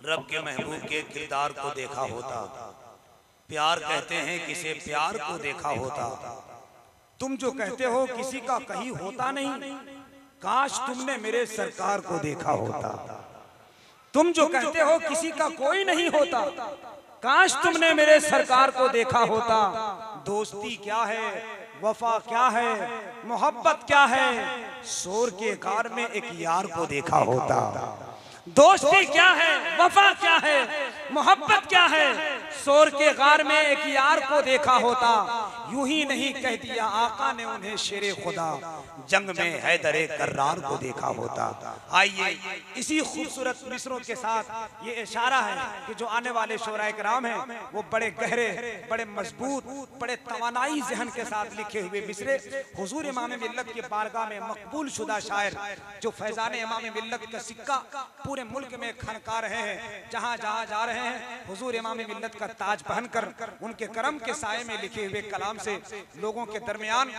रब के महबूब के किरदार को देखा होता। प्यार कहते हैं किसे प्यार को देखा होता। तुम जो कहते हो किसी का कहीं होता नहीं, काश तुमने मेरे सरकार को देखा होता। तुम जो कहते हो किसी का कोई नहीं होता, काश तुमने मेरे सरकार को देखा होता। दोस्ती क्या है, वफा क्या है, मोहब्बत क्या है, शोर के कार में एक यार को देखा होता। दोस्ती क्या है, वफा क्या है, मोहब्बत क्या है, शोर के गार में एक यार को देखा होता। यूं ही नहीं कह दिया आका ने उन्हें शेरे खुदा, जंग में हैदरे कर्रार को देखा होता। आइए इसी खूबसूरत मिसरों के साथ ये इशारा है कि जो आने वाले शोराए कराम हैं वो बड़े गहरे, बड़े मजबूत, बड़े तवानाई जहन के साथ लिखे हुए मिसरे हुजूर इमाम मिल्लत की बारगाह में मकबूल शुदा शायर जो फैजान इमाम मिल्लत का सिक्का पूरे मुल्क में खनका रहे हैं, जहां जहां जा रहे हैं हुजूर इमाम मिल्लत का ताज पहनकर उनके करम के साये में लिखे हुए कलाम से लोगों के दरमियान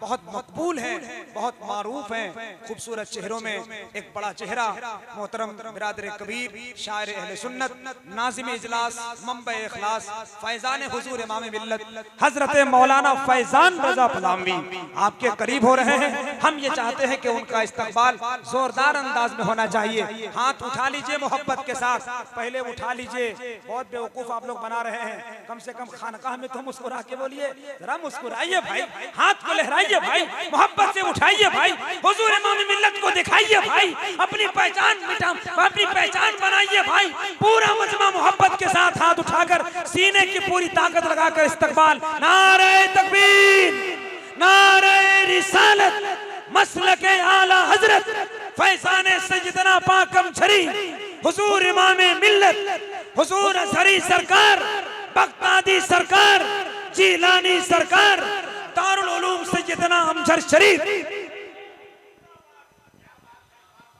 बहुत मकबूल हैं, बहुत मारूफ हैं। खूबसूरत चेहरों में एक बड़ा चेहरा मोहतरम बिरादर कबीर शायर अहले सुन्नत नाज़िम इजलास मंबे इखलास फैजान हुजूर इमाम मिल्लत हजरत मौलाना फैजान रजा पलामवी आपके करीब हो रहे हैं। हम ये चाहते हैं कि उनका इस्तकबाल जोरदार अंदाज में होना चाहिए। हाथ उठा लीजिए मोहब्बत के साथ, पहले उठा लीजिए। बहुत बेवकूफ आप लोग बना रहे हैं, कम से कम खानकाह में तो मुस्कुरा के बोलिए, जरा मुस्कुराइए भाई, हाथ को लहराइए भाई, मोहब्बत से उठाइए भाई, हुजूर इमाम मिल्लत को दिखाइए भाई, अपनी पहचान मिटा, अपनी पहचान बनाइए भाई। पूरा मजमा मोहब्बत के साथ हाथ उठाकर सीने की पूरी ताकत लगाकर इस्तकबाल। नारे तकबीर, नारे रिसालत, मसलके आला हजरत फैजाने सैयदना पाकम छरी हुजूर इमाम मिल्लत हुजूर अज़हरी सरकार, बगदादी सरकार, जीलानी सरकार, दारुल उलूम सैयदना अमजद शरीफ